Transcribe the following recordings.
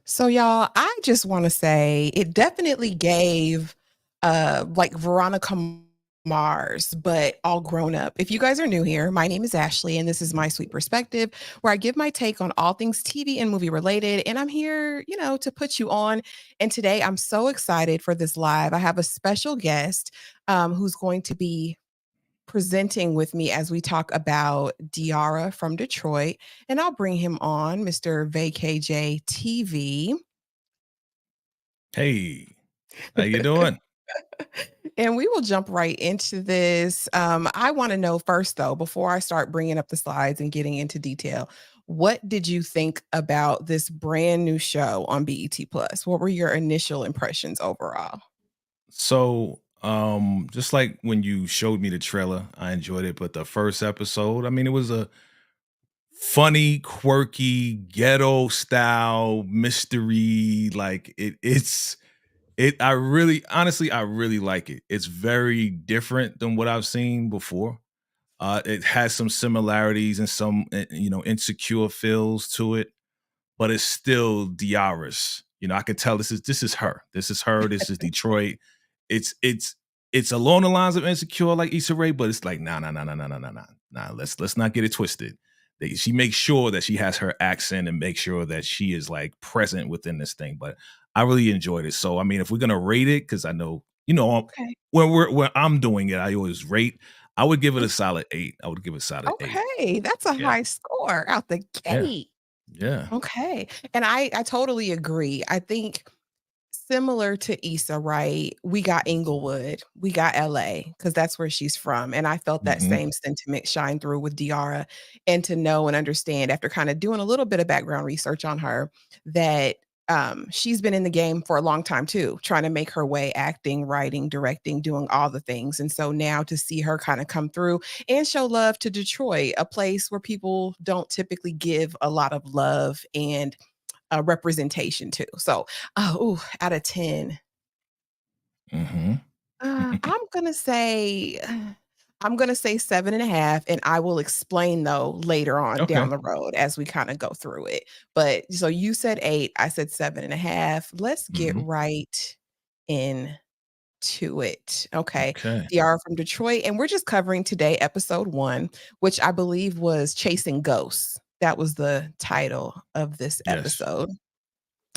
So y'all, I just want to say it definitely gave like Veronica Mars, but all grown up. If you guys are new here, my name is Ashley and this is my sweet perspective where I give my take on all things TV and movie related and I'm here, to put you on. And today I'm so excited for this live. I have a special guest who's going to be presenting with me as we talk about Diarra from Detroit. And I'll bring him on, Mr. VACAY-JTV. Hey, how you doing? And we will jump right into this. I want to know first, though, before I start bringing up the slides and getting into detail, what did you think about this brand new show on BET Plus? What were your initial impressions overall? Just like when you showed me the trailer, I enjoyed it. But the first episode, I mean, it was a funny, quirky, ghetto style mystery. I really, honestly, I really like it. It's very different than what I've seen before. It has some similarities and some, insecure feels to it, but it's still Diarra's. I can tell this is her. This is her. This is Detroit. It's it's it's along the lines of Insecure, like Issa Rae, but it's like nah. Let's not get it twisted. She makes sure that she has her accent and make sure that she is like present within this thing. But I really enjoyed it. So I mean, if we're gonna rate it, because I know Okay. when I'm doing it, I always rate. I would give it a solid 8. I would give it a solid 8. Okay. That's a Yeah, high score out the yeah, gate. yeah. Okay. And I totally agree. I think similar to Issa, right? We got Inglewood, we got LA, because that's where she's from. And I felt that Hmm. same sentiment shine through with Diarra. And to know and understand after kind of doing a little bit of background research on her that she's been in the game for a long time too, trying to make her way, acting, writing, directing, doing all the things. And so now to see her kind of come through and show love to Detroit, a place where people don't typically give a lot of love and representation too. So, out of 10, Hmm. I'm gonna say I'm gonna say 7.5, and I will explain though later on down Okay. the road as we kind of go through it. But so you said 8, I said 7.5. Let's get Mhm. right into it. Okay. Okay. DR from Detroit, and we're just covering today episode 1, which I believe was Chasing Ghosts. That was the title of this Yes. episode.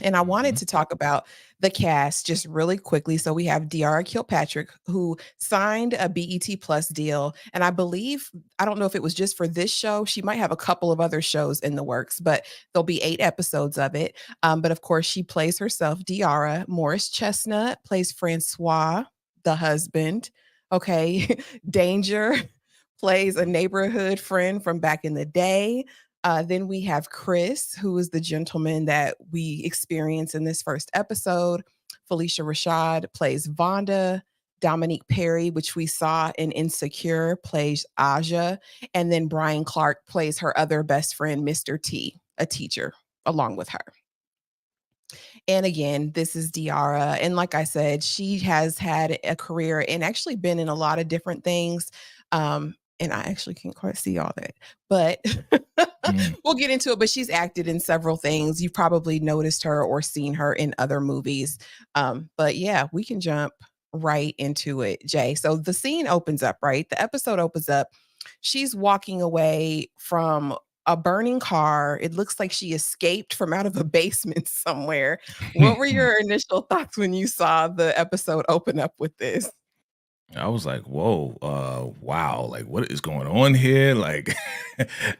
And I wanted Mhm. to talk about the cast just really quickly. So we have Diarra Kilpatrick, who signed a BET Plus deal. And I believe, I don't know if it was just for this show. She might have a couple of other shows in the works, but there'll be 8 episodes of it. But of course, she plays herself, Diarra. Morris Chestnut plays Francois, the husband. Okay. Danger plays a neighborhood friend from back in the day. Then we have Chris, who is the gentleman that we experience in this first episode. Felicia Rashad plays Vonda. Dominique Perry, which we saw in Insecure, plays Aja. And then Brian Clark plays her other best friend, Mr. T, a teacher, along with her. And again, this is Diarra. And like I said, she has had a career and actually been in a lot of different things. And I actually can't quite see all that, but Mm. we'll get into it. But she's acted in several things. You've probably noticed her or seen her in other movies. But yeah, we can jump right into it, Jay. So the scene opens up, right? The episode opens up. She's walking away from a burning car. It looks like she escaped from out of a basement somewhere. What were your initial thoughts when you saw the episode open up with this? I was like, "Whoa, wow! Like, what is going on here?" Like,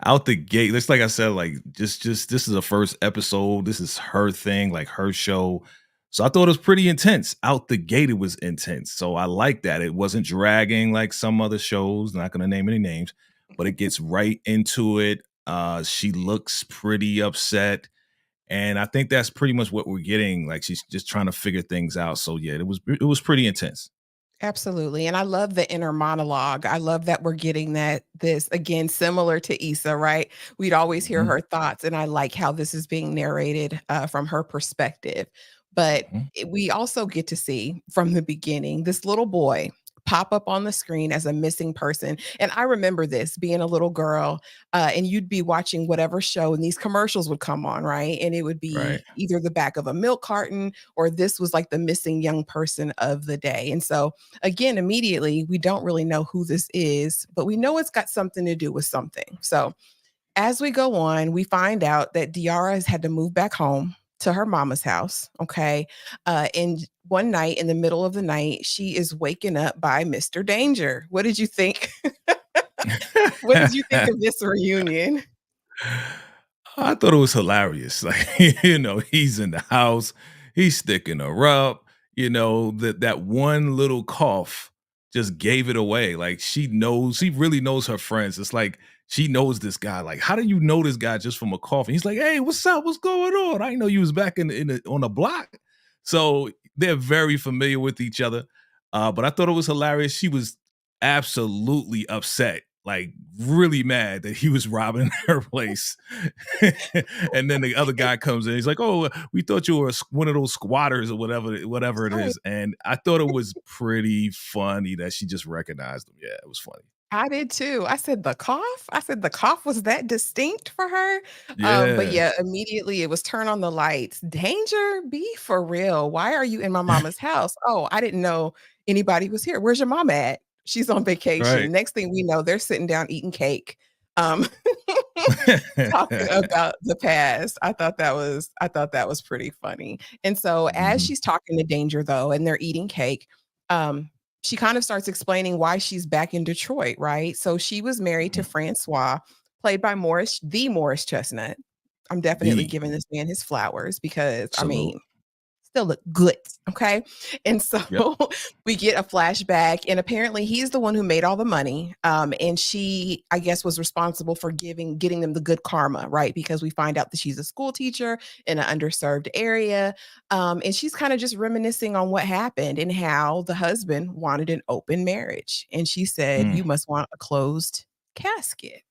out the gate. It's like I said, like, just this is the first episode. This is her thing, like her show. So I thought it was pretty intense. Out the gate, it was intense. So I like that. It wasn't dragging like some other shows. Not going to name any names, but it gets right into it. She looks pretty upset. And I think that's pretty much what we're getting. Like she's just trying to figure things out. So yeah, it was pretty intense. Absolutely. And I love the inner monologue. I love that we're getting that this again, similar to Issa, right? We'd always hear Mhm, her thoughts. And I like how this is being narrated from her perspective. But mhm. we also get to see from the beginning this little boy pop up on the screen as a missing person. And I remember this being a little girl, and you'd be watching whatever show, and these commercials would come on, right? And it would Right. be either the back of a milk carton or this was like the missing young person of the day. And so, again, immediately, we don't really know who this is, but we know it's got something to do with something. So, as we go on, we find out that Diarra has had to move back home to her mama's house. Okay. And one night in the middle of the night, she is waken up by Mr. Danger. What did you think? What did you think of this reunion? I thought it was hilarious. Like, he's in the house, he's sticking her up. That one little cough just gave it away. Like she really knows her friends. It's like she knows this guy. Like, how do you know this guy just from a cough? And he's like, hey, what's up? What's going on? I didn't know you was back on the block. So they're very familiar with each other. But I thought it was hilarious. She was absolutely upset, like really mad that he was robbing her place. And then the other guy comes in. He's like, "Oh, we thought you were one of those squatters or whatever it Right. is." And I thought it was pretty funny that she just recognized him. Yeah, it was funny. I did too. I said, "The cough?" I said, "The cough was that distinct for her?" But Yeah, yeah, immediately it was turn on the lights. "Danger? Be for real. Why are you in my mama's house?" "Oh, I didn't know anybody was here. Where's your mom at?" "She's on vacation." right. Next thing we know, they're sitting down eating cake, um, talking about the past. I thought that was pretty funny. And so as Mhm, she's talking to Danger though, and they're eating cake, um, she kind of starts explaining why she's back in Detroit, right? So she was married to mhm. Francois, played by Morris Chestnut. I'm definitely The giving this man his flowers because I salute. mean, still look good, okay? And so Yep. we get a flashback, and apparently he's the one who made all the money, and she, I guess, was responsible for getting them the good karma, right? Because we find out that she's a school teacher in an underserved area, and she's kinda just reminiscing on what happened and how the husband wanted an open marriage, and she said, Mm, "You must want a closed casket."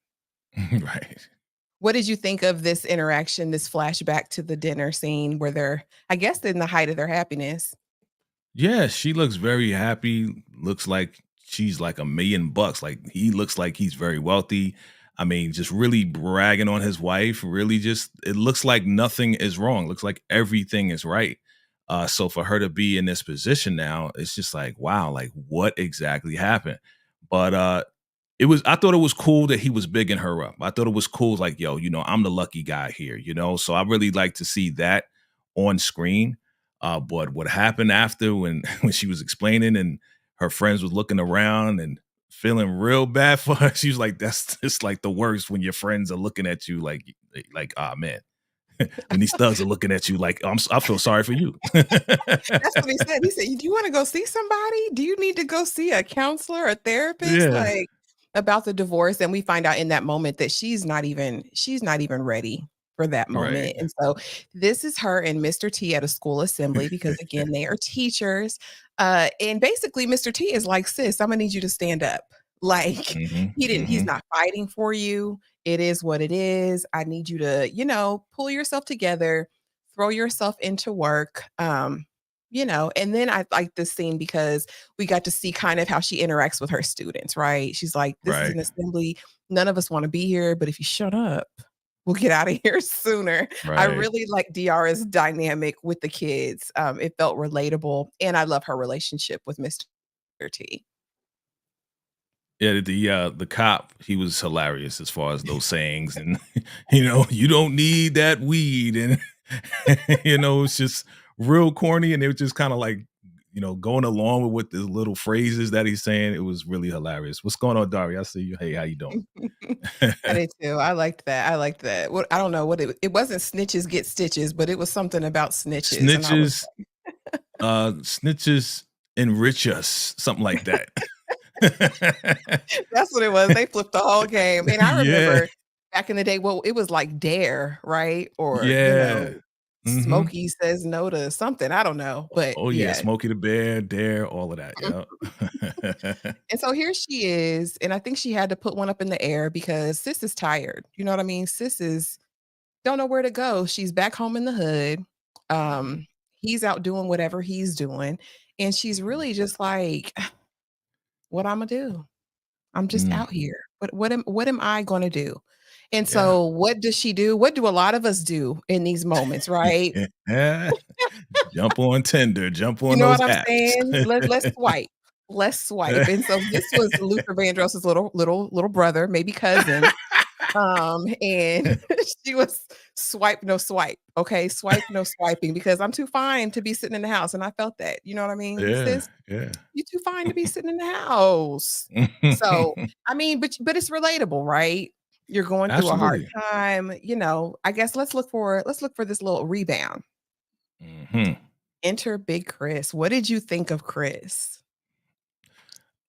right. What did you think of this interaction, this flashback to the dinner scene where they're, I guess, in the height of their happiness? Yeah, she looks very happy. Looks like she's like $1 million. Like he looks like he's very wealthy. I mean, just really bragging on his wife. Really, just it looks like nothing is wrong. Looks like everything is right. So for her to be in this position now, it's just like wow, like what exactly happened? But I thought it was cool that he was bigging her up. I thought it was cool, like yo, I'm the lucky guy here. So I really like to see that on screen. But what happened after when when she was explaining and her friends was looking around and feeling real bad for her, she was like, "That's just like the worst when your friends are looking at you like, ah man." When these thugs are looking at you like, I feel sorry for you." That's what he said. He said, "Do you wanna go see somebody? Do you need to go see a counselor, a therapist?" Yeah, Like, about the divorce, and we find out in that moment that she's not even ready for that right. moment, and so, this is her and Mr. T at a school assembly because, again, they are teachers, and basically, Mr. T is like, "Sis, Imma need you to stand up." Like, Mhm, he's mhm. not fighting for you. It is what it is. I need you to, pull yourself together, throw yourself into work, and then I like this scene because we got to see kind of how she interacts with her students, right? She's like, "This is Right, an assembly. None of us wanna be here, but if you shut up, we'll get out of here sooner." I right. really like Diarra's dynamic with the kids. It felt relatable, and I love her relationship with Mr. T. Yeah, the cop, he was hilarious as far as those sayings and you don't need that weed and it's just real corny and they were just kind of like, going along with the little phrases that he's saying. It was really hilarious. What's going on, Dari? I see you. Hey, how you doing? I did too. I liked that. What I don't know what it wasn't snitches get stitches, but it was something about snitches, and I was Snitches, snitches enrich us, something like that. that's what it was. They flipped the whole game, and I Yeah, remember back in the day, well, it was like Dare, right? Or, yeah. Hmm. Smokey says no to something, I don't know, but Oh yeah, yeah. Smokey the Bear, Dare, all of that. Yeah. And so here she is, and I think she had to put one up in the air because sis is tired, you know what I mean? Sis is don't know where to go. She's back home in the hood. Mhm. Um, he's out doing whatever he's doing, and she's Mhm. really just like what Imma do? I'm just Mm, out here. What am I gonna do? And yeah. so what does she do? What do a lot of us do in these moments, right? Yeah. Jump on Tinder, jump You on know those what I'm apps. saying? Let's swipe. Let's swipe. And so this was Luther Vandross's little brother, maybe cousin. And she was swipe, no swipe. Okay, swipe, no swiping because I'm too fine to be sitting in the house. And I felt that. You know what I mean? Yeah, Sis, yeah. you too fine to be sitting in the house. So, I mean, but it's relatable, right? You're going through a hard Absolutely. time, I guess let's look for this little rebound. Mhm. Enter Big Chris. What did you think of Chris?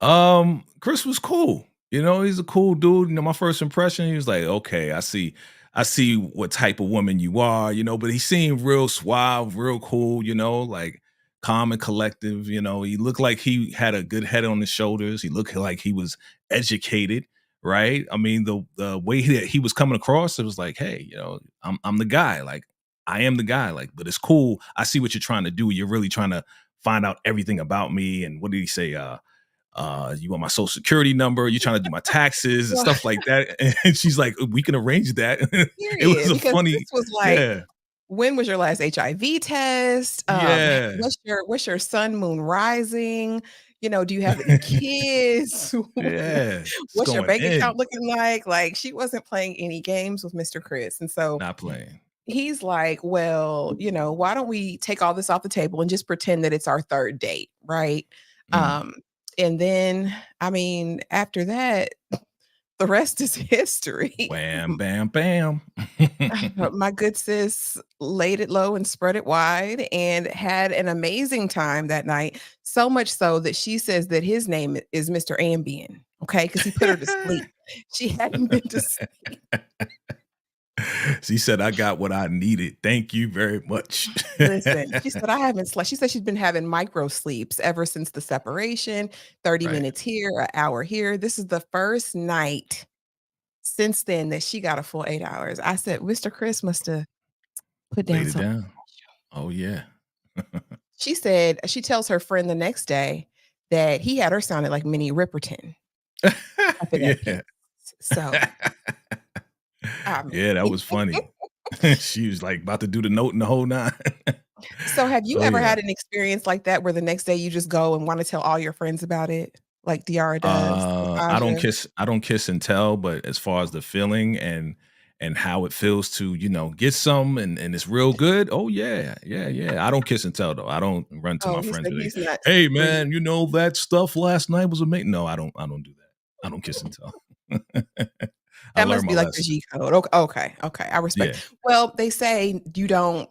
Chris was cool. You know, he's a cool dude. You know, my first impression, he was like, okay, I see what type of woman you are, but he seemed real suave, real cool, like calm and collective. He looked like he had a good head on his shoulders. He looked like he was educated, right? I mean, the way that he was coming across, it was like, hey, I'm the guy. Like, I am the guy. Like, but it's cool. I see what you're trying to do. You're really trying to find out everything about me. And what did he say? You want my social security number, you're trying to do my taxes and Well, stuff like that. And she's like, we can arrange that. It was period, a because this funny, was like, yeah, when was your last HIV test? yeah, What's your sun, moon rising? Do you have any kids? yeah. It's What's your going bank account in, looking like? Like, she wasn't playing any games with Mr. Chris, and so not playing. he's like, "Well, why don't we take all this off the table and just pretend that it's our 3rd date, right?" Mm. Um, and then, I mean, after that, the rest is history. Wham, bam, bam. My good sis laid it low and spread it wide and had an amazing time that night, so much so that she says that his name is Mr. Ambien, okay, because he put her to sleep. She hadn't been to sleep. She said, I got what I needed. Thank you very much. Listen, she said, "I haven't slept." She said she's been having micro sleeps ever since the separation, 30 Right. minutes here, an hour here. This is the first night since then that she got a full 8 hours. I said, "Mr. Chris must have put down Laid it something." down. Oh, yeah. She said she tells her friend the next day that he had her sounding like Minnie Riperton up in that piece. Yeah. So, I mean Yeah, that was funny. She was like about to do the note and the whole nine. so have you Oh, ever yeah. had an experience like that where the next day you just go and wanna tell all your friends about it, like Diarra does with Aja? I don't kiss and tell, but as far as the feeling and how it feels to, get some and it's real good. Oh yeah, yeah, yeah. I don't kiss and tell though. I don't run to Oh, my he friends said and say, he's not "Hey where you man, that stuff last night was amazing." No, I don't do that. I don't kiss and tell. I that learned must my be like the lesson. G code. Okay, okay, I Yeah. respect. Well, they say you don't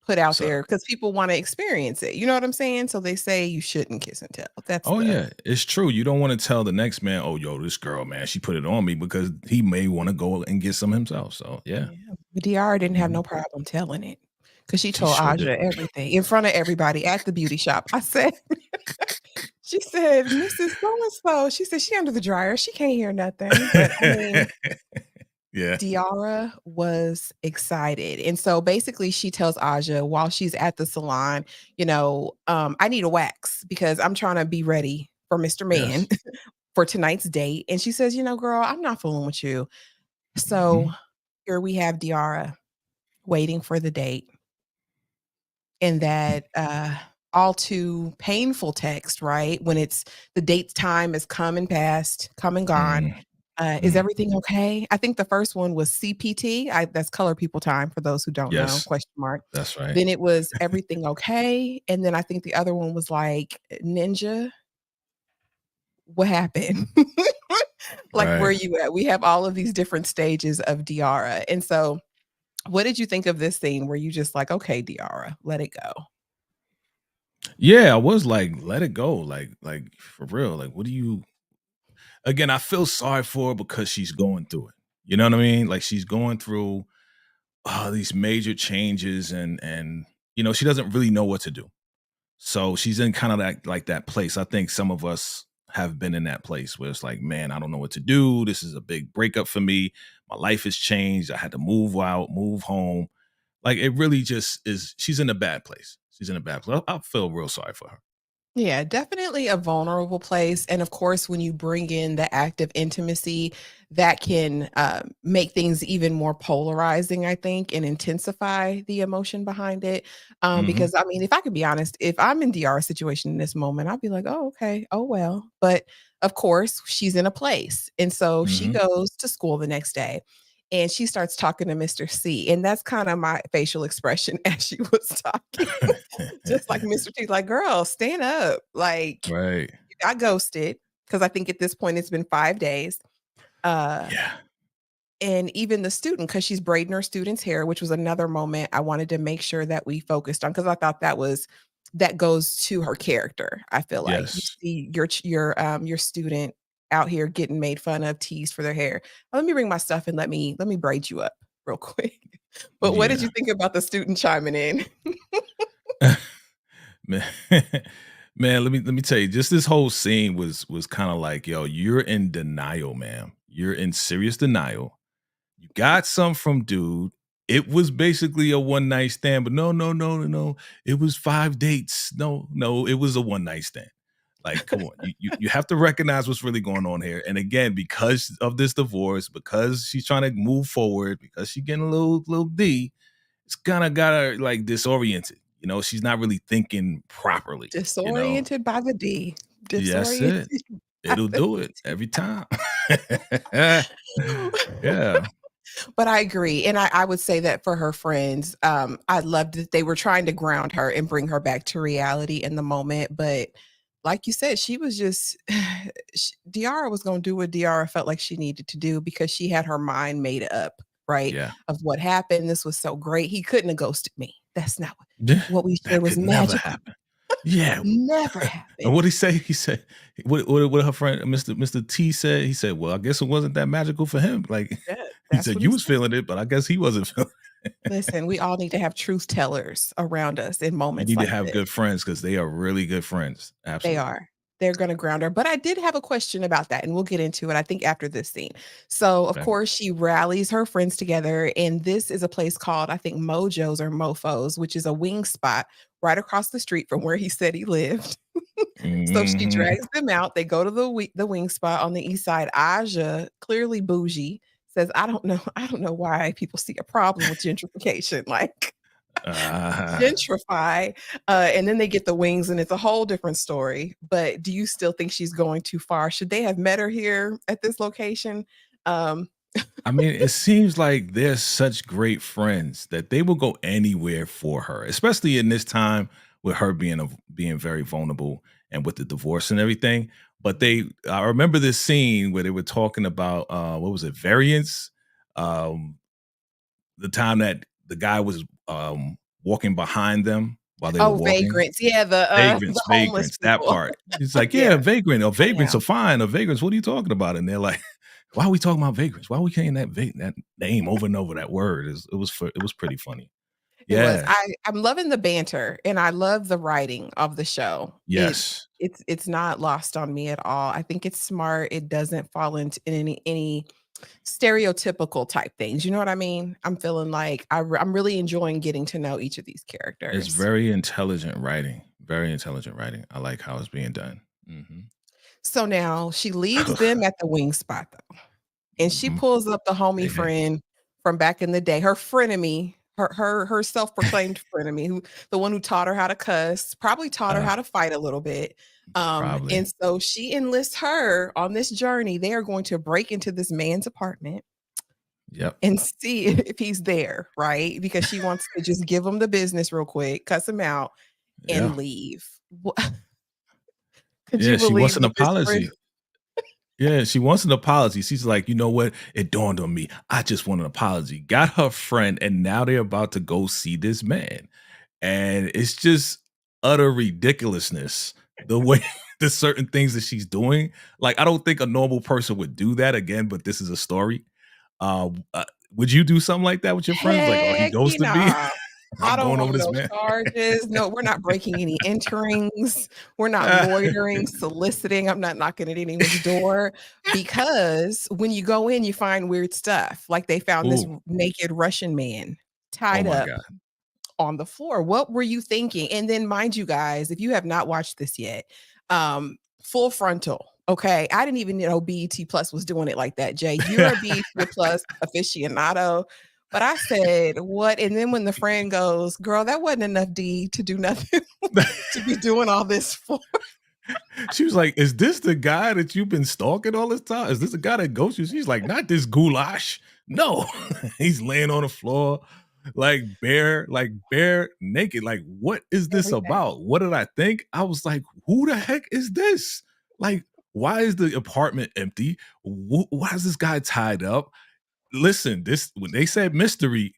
put out So, there because people wanna experience it, you know what I'm saying? So they say you shouldn't kiss and tell. That's oh the yeah, it's true. You don't want to tell the next man, "Oh, yo, this girl, man, she put it on me," because he may want to go and get some himself. So yeah. Yeah, but Diarra didn't have Mhm. no problem telling it, cause she She told sure Aja did. everything in front of everybody at the beauty shop. I said she said, "Mrs. So and so," she said, "She under the dryer, she can't hear nothing," but I mean, Yeah. Diarra was excited, and so basically she tells Aja while she's at the salon, "I need a wax because I'm trying to be ready for Mr. Man Yes. for tonight's date," and she says, girl, I'm not fooling with you." So Mhm. here we have Diarra waiting for the date. In that, all too painful text, right? When it's the date time has come and passed, come and gone. Mm, Is mm. everything okay? I think the first one was CPT. That's color people time for those who don't know, Yes, question mark. that's right. Then it was everything okay? And then I think the other one was like, Ninja, what happened? Like, where Right. you at? We have all of these different stages of Diarra. And so, what did you think of this scene where you just like, okay, Diarra, let it go? Yeah, I was like, "Let it go." Like, for real. Like, what do you again, I feel sorry for her because she's going through it. You know what I mean? Like, she's going through, these major changes and, she doesn't really know what to do. So she's in kind of that place. I think some of us have been in that place where it's like, man, I don't know what to do. This is a big breakup for me. My life has changed. I had to move out, move home. Like it really just is. She's in a bad place. She's in a bad place. I feel real sorry for her. Yeah, definitely a vulnerable place. And of course, when you bring in the act of intimacy, that can make things even more polarizing, I think, and intensify the emotion behind it. Mhm, Because I mean, if I could be honest, if I'm in DR situation in this moment, I'd be like, oh, okay, oh well. But of course, she's in a place. And so she mhm. goes to school the next day and she starts talking to Mr. C. And that's kind of my facial expression as she was talking. Just like Mr. T, like, "Girl, stand up." Like, Right. you got ghosted because I think at this point it's been 5 days. Uh, Yeah. and even the student, because she's braiding her student's hair, which was another moment I wanted to make sure that we focused on, because I thought that goes to her character, I feel like. You Yes. see your student out here getting made fun of, teased for their hair. Let me bring my stuff and let me braid you up real quick. But what did you Yeah. think about the student chiming in? Man, man, let me tell you, just this whole scene was kind of like, yo, you're in denial, man. You're in serious denial. You got some from dude. It was basically a one night stand, but no, no, no, no, no. It was 5 dates. No, no, it was a one night stand. Like, come on, you have to recognize what's really going on here. And again, because of this divorce, because she's trying to move forward, because she's getting a little D, it's kind of got her like disoriented. You know, she's not really thinking properly. You know, Disoriented by the D. yes, it. Disoriented by It'll the do it every time. Yeah, But I agree, and I would say that for her friends, I loved that they were trying to ground her and bring her back to reality in the moment, but like you said, she was just Diarra was gonna do what Diarra felt like she needed to do because she had her mind made up, right, yeah. of what happened. This was so great. He couldn't have ghosted me. That's not Yeah, what we shared that was could never magical. happen. Yeah. Never And happened. what'd he say? He said, what her friend Mr. T said? He said, "Well, I guess it wasn't that magical for him." Like, Yeah, he that's said, what "You he was said. feeling it, but I guess he wasn't feeling it." Listen, we all need to have truth tellers around us in You moments need to like have this. good friends because they are really good friends. They Absolutely. are. They're gonna ground her, but I did have a question about that, and we'll get into it, I think, after this scene. So, of Okay. course, she rallies her friends together, and this is a place called, I think, Mojo's or Mofo's, which is a wing spot right across the street from where he said he lived. So she Mhm. drags them out, they go to the wing spot on the east side. Aja, clearly bougie, says, I don't know why people see a problem with gentrification," like Uh, gentrify, and then they get the wings, and it's a whole different story. But do you still think she's going too far? Should they have met her here at this location? Um, I mean, it seems like they're such great friends that they will go anywhere for her, especially in this time with her being very vulnerable and with the divorce and everything. But I remember this scene where they were talking about what was it, variance? Um, the time that the guy was walking behind them while they were oh, walking. vagrants. Yeah, the Vagrants, homeless vagrants, that people. part. It's like, Yeah, "Yeah, vagrant or I vagrants know. are fine or vagrants, what are you talking about?" And they're like, "Why are we talking about vagrants? Why are we saying that name over and over, that word?" It was pretty funny. It was. Yeah. I'm loving the banter, and I love the writing of the show. Yes. It's not lost on me at all. I think it's smart. It doesn't fall into any stereotypical type things, you know what I mean? I'm feeling like I'm really enjoying getting to know each of these It's characters. very intelligent writing. Very intelligent writing. I like how it's being done. Mhm. So now she leaves them at the wing spot though, and she Mhm. pulls up the homie Hey, hey. friend from back in the day, her frenemy, her self-proclaimed frenemy, who the one who taught her how to cuss, probably taught her Uh, how to fight a little bit. Probably. And so she enlists her on this journey. They are going to break into this man's apartment Yep. and see if he's there, right? Because she wants to just give him the business real quick, cuss him out, Yeah. and leave. Could Yeah, you she wants believe an what this friend apology. Yeah, she wants an apology. She's like, you know what? It dawned on me. I just want an apology. Got her friend, and now they're about to go see this man. And it's just utter ridiculousness the way the certain things that she's doing. Like, I don't think a normal person would do that again, but this is a story. Would you do something like that with your friends? Like, oh, he heck, ghosted me. nah. I I'm don't going over want this no man. charges. No, we're not breaking any enterings. We're not loitering, soliciting. I'm not knocking at anyone's door because when you go in, you find weird stuff. Like they found this Ooh, naked Russian man oh tied my up God. on the floor. What were you thinking? And then mind you guys, if you have not watched this yet, full frontal. Okay. I didn't even know BET Plus was doing it like that, Jay. You're a BET Plus aficionado. But I said, what? And then when the friend goes, girl, that wasn't enough D to do nothing to be doing all this for. She was like, "Is this the guy that you've been stalking all this time? Is this the guy that ghosts you?" She's like, "Not this goulash. No." He's laying on the floor like bare naked. Like, what is this Everything. about? What did I think? I was like, who the heck is this? Like, why is the apartment empty? Why is this guy tied up? Listen, this when they said mystery,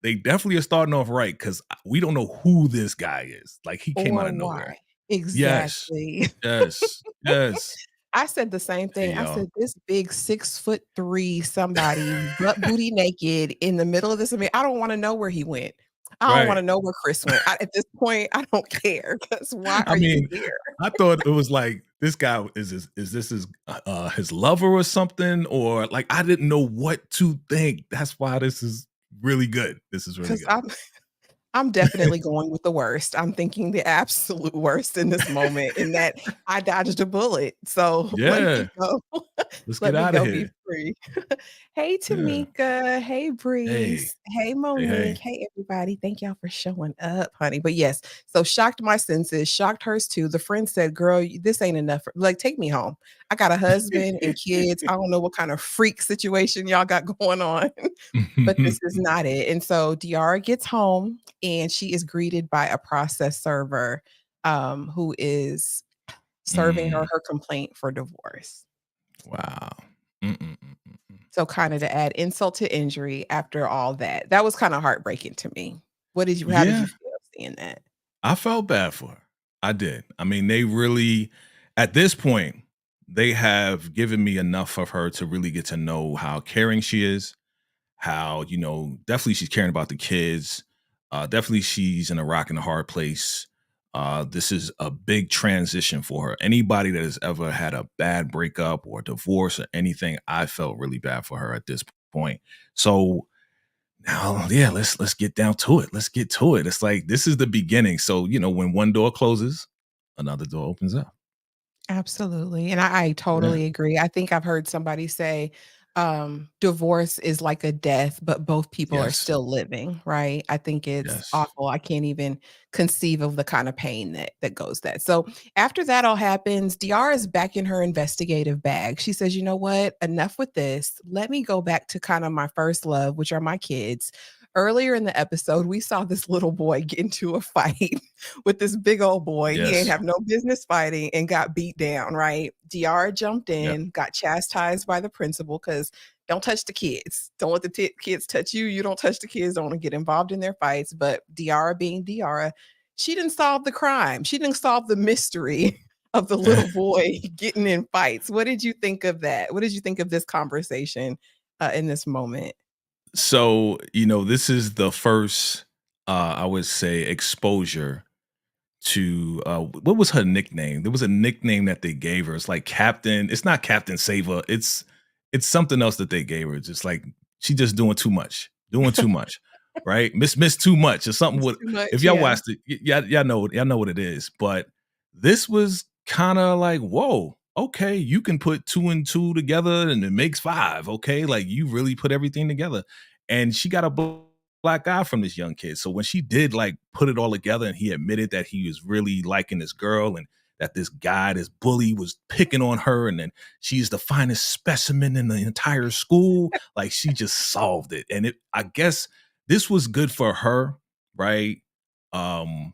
they definitely are starting off right because we don't know who this guy is. Like, he came out Or of nowhere. why. Yes. Exactly. Yes. Yes. I said the same Hey, thing. I y'all. said, "This big 6'3" somebody, butt booty naked in the middle of this. I mean, I don't wanna know where he went. I don't wanna Right. know where Chris went. At this point, I don't care because why I are you mean, here?" I thought it was like, this guy is this his lover or something? Or like, I didn't know what to think. That's why this is really good. This is really 'Cause good. I'm definitely going with the worst. I'm thinking the absolute worst in this moment in that I dodged a bullet. So let me Yeah. go. Let's get Let me out of go be here. free. Hey, Yeah. Tamika. Hey, Hey. Breeze. Hey, Hey, Monique. hey. Hey, everybody. Thank y'all for showing up, honey. But yes, so shocked my senses, shocked hers too. The friend said, girl, this ain't enough. Like, take me home. I got a husband and kids. I don't know what kind of freak situation y'all got going on, but this is not it. And so Diarra gets home and she is greeted by a process server who is serving her Mm, her complaint for divorce. wow. Mm. So kind of to add insult to injury after all that. That was kind of heartbreaking to me. How did Yeah. you feel seeing that? I felt bad for her. I did. I mean, they really, at this point, they have given me enough of her to really get to know how caring she is, how, definitely she's caring about the kids. Definitely she's in a rock and a hard place. This is a big transition for her. Anybody that has ever had a bad breakup or divorce or anything, I felt really bad for her at this point. So now, yeah, let's get down to it. Let's get to it. It's like this is the beginning. So, when one door closes, another door opens up. Absolutely, and I Yeah. totally agree. I think I've heard somebody say, divorce is like a death, but both people are Yes. still living, right? I think it's Yes. awful. I can't even conceive of the kind of pain that goes that. So after that all happens, Diarra is back in her investigative bag. She says, "You know what? Enough with this. Let me go back to kind of my first love, which are my kids." Earlier in the episode, we saw this little boy get into a fight with this big old boy. He ain't Yes. have no business fighting and got beat down, right? Diarra jumped Yep. in, got chastised by the principal because don't touch the kids. Don't let the kids touch you. You don't touch the kids. Don't get involved in their fights. But Diarra being Diarra, she didn't solve the crime. She didn't solve the mystery of the little boy getting in fights. What did you think of that? What did you think of this conversation in this moment? So, this is the first, I would say, exposure to what was her nickname? There was a nickname that they gave her. It's like Captain. It's not Captain Saver. It's something else that they gave her. It's just like she just doing too much, right? Miss too much or something. It's With too much. if y'all Yeah. watched it, y'all know what it is. But this was kind of like, whoa, okay, you can put two and two together and it makes five. Okay, like you really put everything together, and she got a black eye from this young kid. So when she did like put it all together and he admitted that he was really liking this girl and that this guy, this bully was picking on her and then she's the finest specimen in the entire school, like she just solved it. And I guess this was good for her, right? Um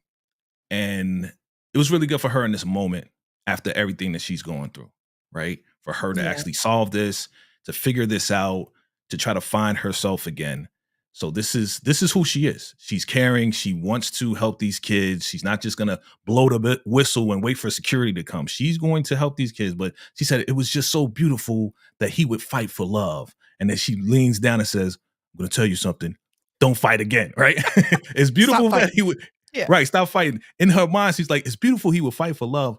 and it was really good for her in this moment after everything that she's going through, right? For her to Yeah. actually solve this, to figure this out, to try to find herself again. So this is who she is. She's caring. She wants to help these kids. She's not just gonna blow the whistle and wait for security to come. She's going to help these kids. But she said it was just so beautiful that he would fight for love. And then she leans down and says, "I'm gonna tell you something. Don't fight again." Right? It's Stop beautiful that fighting. he would. Yeah. Right, stop fighting. In her mind, she's like, it's beautiful he would fight for love,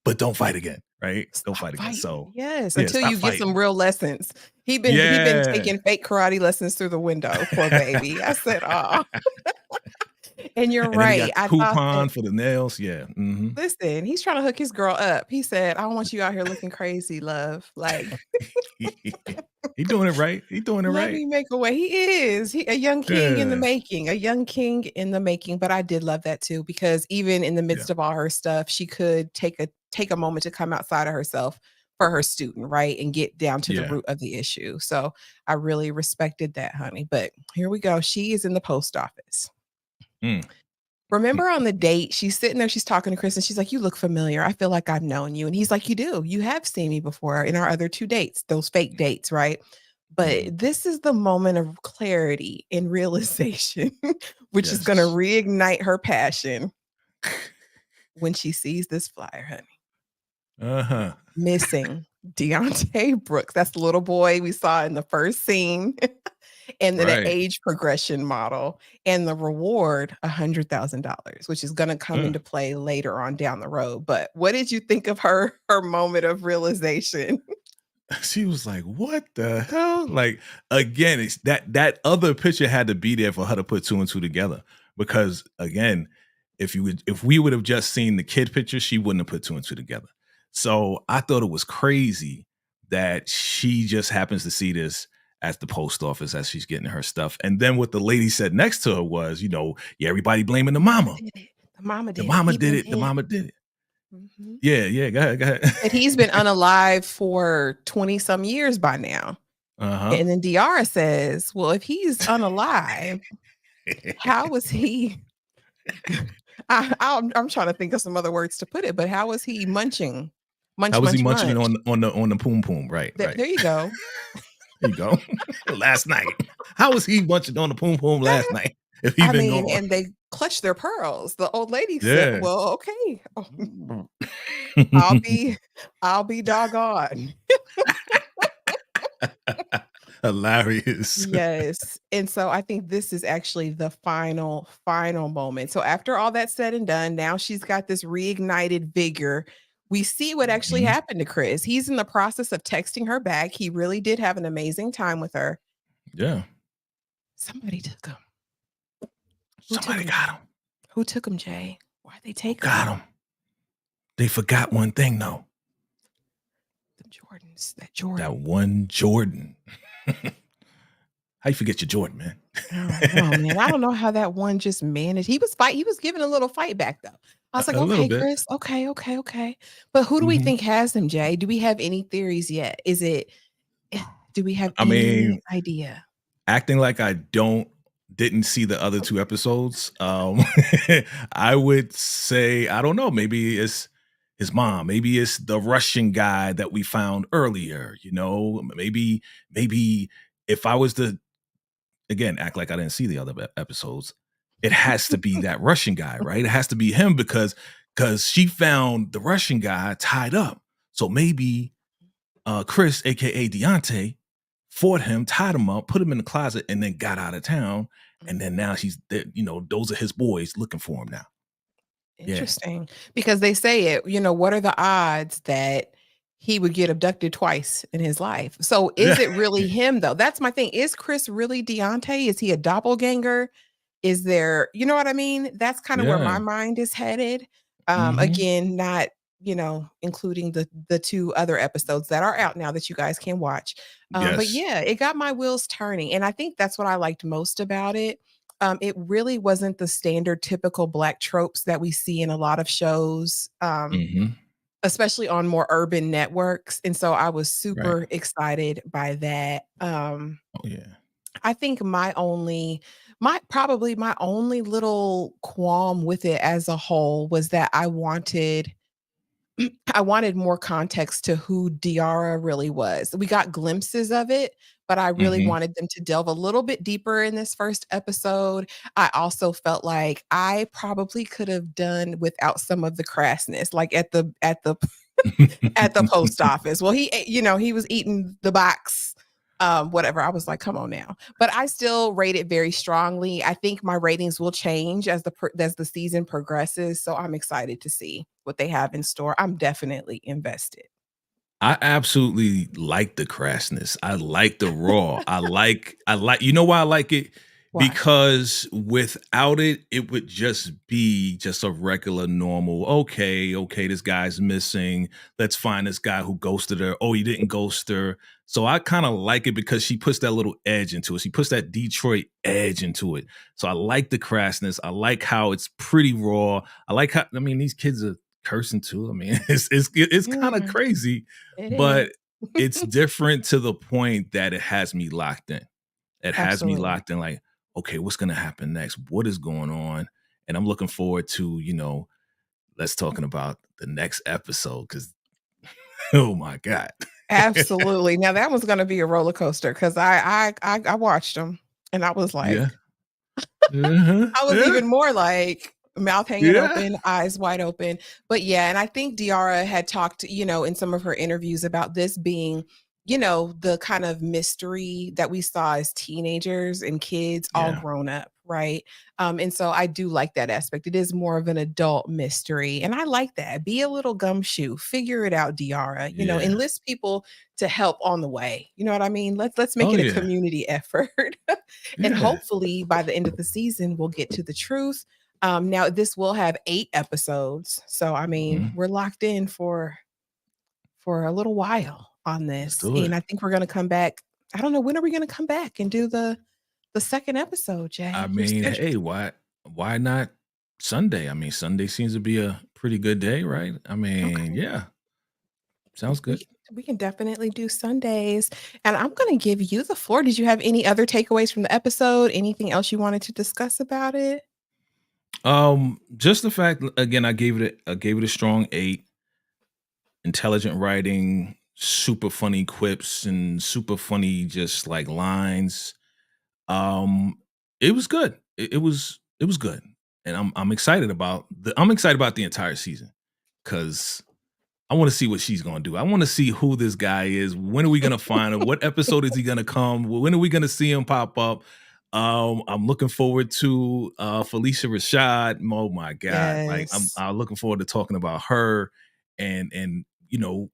but don't fight again, right? Don't Stop fight again. fighting. So, Yes, yeah, until stop you get fighting. some real lessons. He been Yeah. taking fake karate lessons through the window, poor baby. I said, "Oh." And you're And then he got right. the I thought that coupon for the nails. Yeah. Mhm. listen, he's trying to hook his girl up. He said, "I don't want you out here looking crazy, love. Like, He doing it right. He doing it let right. me make a way." He is. He a young king in the Yeah. making, a young king in the making, but I did love that too because even in the Yeah. midst of all her stuff, she could take a moment to come outside of herself for her student, right? And get down to the Yeah. root of the issue. So, I really respected that, honey. But here we go. She is in the post office. Mm. Remember on the date, she's sitting there, she's talking to Chris, and she's like, "You look familiar. I feel like I've known you." And he's like, "You do. You have seen me before in our other 2 dates, those fake dates, right?" Mhm. But this is the moment of clarity and realization, which is gonna Yes. reignite her passion when she sees this flyer, honey. Uh-huh. Missing Deontay Brooks. That's the little boy we saw in the first scene. And then an Right. age progression model, and the reward, $100,000, which is gonna come Uh. into play later on down the road. But what did you think of her moment of realization? She was like, "What the hell?" Like, again, it's that other picture had to be there for her to put two and two together. Because again, if we would have just seen the kid picture, she wouldn't have put two and two together. So I thought it was crazy that she just happens to see this at the post office as she's getting her stuff. And then what the lady said next to her was, yeah, everybody blaming the Mama mama. did it. The mama The did it. mama He did been it. The dead. mama did it. Mhm. Yeah, yeah. Go ahead. Go That ahead. he's been unalive for 20 some years by now. Uh-huh. And then Diarra says, "Well, if he's unalive, how was he?" I'm trying to think of some other words to put it, but how was he munching? How Munch, was he munch, munching munch. on the poom poom? Right, There right. there you go. There you go. Last night. How was he munching on the poom poom last night if he I been mean, gone? and they clutch their pearls. The old lady said, Yeah. "Well, okay. I'll be I'll be doggone." Hilarious. Yes. And so I think this is actually the final moment. So after all that's said and done, now she's got this reignited vigor. We see what actually Mhm. happened to Chris. He's in the process of texting her back. He really did have an amazing time with her. Yeah. Somebody took him. Who took Somebody him, got Jay? him. Who took him, Jay? Why'd they Who take him? got him? They forgot one thing though. The Jordans, that That Jordan. one Jordan. How you forget your Jordan, man? I don't know, man. I don't know how that one just managed. He was giving a little fight back though. I was like, A little "Okay, bit. Chris. Okay, okay, okay." But who do we Mhm. think has him, Jay? Do we have any theories yet? Do we have I any mean, idea? acting like I didn't see the other 2 episodes, I would say, I don't know, maybe it's his mom, maybe it's the Russian guy that we found earlier, maybe if I was to, again, act like I didn't see the other episodes, it has to be that Russian guy, right? It has to be him because she found the Russian guy tied up. So maybe Chris, aka Deontay, fought him, tied him up, put him in the closet, and then got out of town. And then now he's there, those are his boys looking for him now. Yeah. Interesting. Because they say it, what are the odds that he would get abducted twice in his life? So is Yeah. it really him though? That's my thing. Is Chris really Deontay? Is he a doppelganger? Is there, you know what I mean? That's kind of where Yeah. my mind is headed. Hmm. Again, not, including the 2 other episodes that are out now that you guys can watch. But Yes. yeah, it got my wheels turning. And I think that's what I liked most about it. It really wasn't the standard typical Black tropes that we see in a lot of shows, Hmm. especially on more urban networks, and so I was Right. super excited by that. Oh yeah. I think my only little qualm with it as a whole was that I wanted more context to who Diarra really was. We got glimpses of it, but I really Hmm. wanted them to delve a little bit deeper in this first episode. I also felt like I probably could have done without some of the crassness, like at the post office. Well, he ate, he was eating the box, whatever. I was like, come on now. But I still rate it very strongly. I think my ratings will change as the season progresses. So I'm excited to see what they have in store. I'm definitely invested. I absolutely like the crassness. I like the raw. I like, you know why I like it? Why? Because without it, it would just be just a regular normal, okay, this guy's missing. Let's find this guy who ghosted her. Oh, he didn't ghost her. So I kind of like it because she puts that little edge into it. She puts that Detroit edge into it. So I like the crassness. I like how it's pretty raw. I like how, I mean, these kids are cursing too. I mean, it's kind of Mm, crazy, it is. but it's different to the point that it has me locked in. It has me Absolutely. locked in like, okay, what's gonna happen next? What is going on? And I'm looking forward to, let's talking about the next episode because oh my God. Absolutely. Now that one's gonna be a roller coaster because I watched them and I was Yeah. like, Uh-huh. I was Yeah. even more like mouth hanging Yeah. open, eyes wide open. But yeah, and I think Diarra had talked, in some of her interviews about this being, the kind of mystery that we saw as teenagers and kids all Yeah. grown up, right? And so I do like that aspect. It is more of an adult mystery. And I like that. Be a little gumshoe, figure it out, Diarra, Yeah. enlist people to help on the way. You know what I mean? Let's make Oh it a yeah. community effort. And Yeah. hopefully by the end of the season, we'll get to the truth. Now this will have 8 episodes. So I mean, Mhm. we're locked in for a little while on Let's this. do it. And I think we're gonna come back. I don't know, when are we gonna come back and do the second episode, I Jay? Your mean, schedule. hey, why not Sunday? I mean, Sunday seems to be a pretty good day, right? I mean, Okay. yeah, sounds We good. can we can definitely do Sundays. And I'm gonna give you the floor. Did you have any other takeaways from the episode? Anything else you wanted to discuss about it? Just the fact again, I gave it a strong 8. Intelligent writing, super funny quips and super funny just like lines. Um, it was good. It was good. And I'm excited about the entire season because I want to see what she's gonna do. I want to see who this guy is. When are we gonna find him? What episode is he gonna come? When are we gonna see him pop up? I'm looking forward to Felicia Rashad. Oh my God. Like Yes. I'm looking forward to talking about her and you know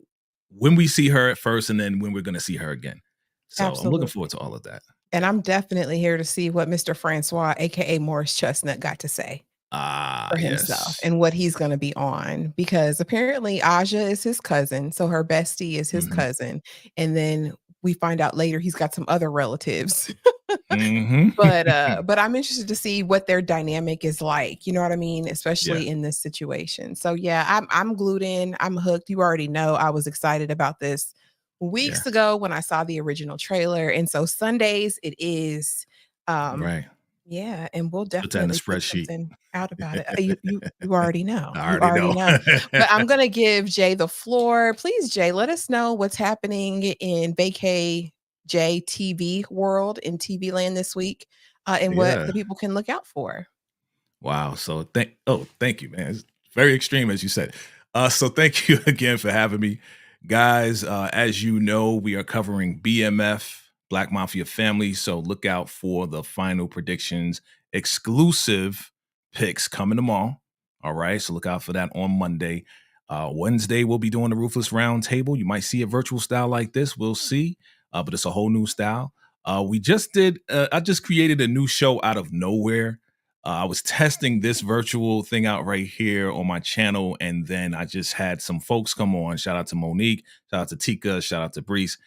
when we see her at first and then when we're gonna see her again. So I'm looking Absolutely. forward to all of that. And I'm definitely here to see what Mr. Francois, AKA Morris Chestnut, got to say Ah, for himself yes. and what he's gonna be on, because apparently Aja is his cousin, so her bestie is his Mhm. cousin, and then we find out later he's got some other relatives. Mhm. But I'm interested to see what their dynamic is like, you know what I mean? Yeah. Especially in this situation. So yeah, I'm glued in, I'm hooked. You already know I was excited about this Yeah. weeks ago when I saw the original trailer. And so Sundays it is. Um, Right. yeah, and we'll Put that in the definitely put spreadsheet. something out about it. You already know. I You already already know. know. But I'm gonna give Jay the floor. Please, Jay, let us know what's happening in vacay JTV world in TV land this week, and what Yeah. the people can look out for. Wow. So thank you, man. It's very extreme, as you said. So thank you again for having me. Guys, as you know, we are covering BMF, Black Mafia Family. So look out for the final predictions, exclusive picks coming tomorrow. All right. So look out for that on Monday. Wednesday, we'll be doing the Ruthless Round Table. You might see a virtual style like this. We'll see. But it's a whole new style. I just created a new show out of nowhere. I was testing this virtual thing out right here on my channel, and then I just had some folks come on. Shout out to Monique, shout out to Tika, shout out to Brees.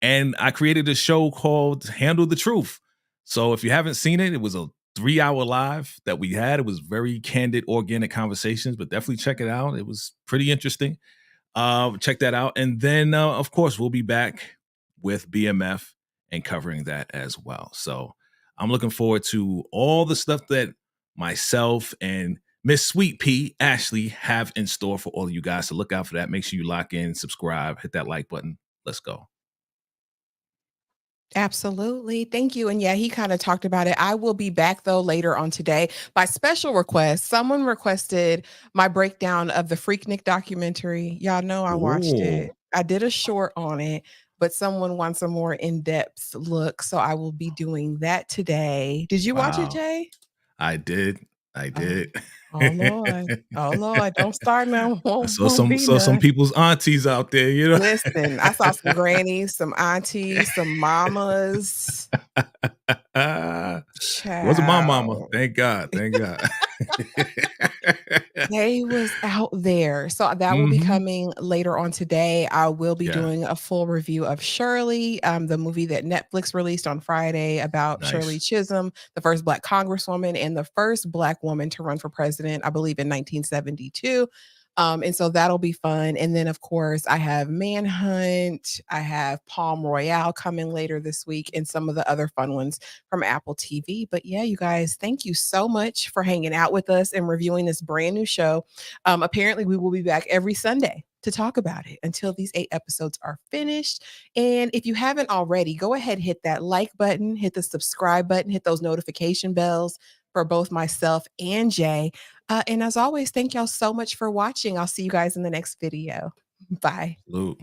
And I created a show called Handle the Truth. So if you haven't seen it, it was a 3 hour live that we had. It was very candid, organic conversations, but definitely check it out. It was pretty interesting. Check that out. And then, of course, we'll be back with BMF and covering that as well. So I'm looking forward to all the stuff that myself and Miss Sweet Pea Ashley have in store for all of you guys. So look out for that. Make sure you lock in, subscribe, hit that like button. Let's go. Absolutely. Thank you. And yeah, he kind of talked about it. I will be back though later on today by special request. Someone requested my breakdown of the Freaknik documentary. Y'all know I watched Oh, it. I did a short on it, but someone wants a more in-depth look. So I will be doing that today. Did you watch it, wow. Jay? I did. I Oh, did. oh Lord. Oh Lord. Don't start now. I Won't, saw won't some be saw some none. people's aunties out there, you know. Listen, I saw some grannies, some aunties, some mamas. Wasn't my mama. Child. Thank God. Thank God. They was out there. So that will be Mhm. coming later on today. I will be Yeah. doing a full review of Shirley, the movie that Netflix released on Friday about Shirley Nice. Chisholm, the first Black Congresswoman and the first Black woman to run for president, I believe in 1972. And so that'll be fun. And then, of course, I have Manhunt, I have Palm Royale coming later this week, and some of the other fun ones from Apple TV. But yeah, you guys, thank you so much for hanging out with us and reviewing this brand new show. Apparently, we will be back every Sunday to talk about it until these 8 episodes are finished. And if you haven't already, go ahead, hit that like button, hit the subscribe button, hit those notification bells for both myself and Jay. And as always, thank y'all so much for watching. I'll see you guys in the next video. Bye. Salute.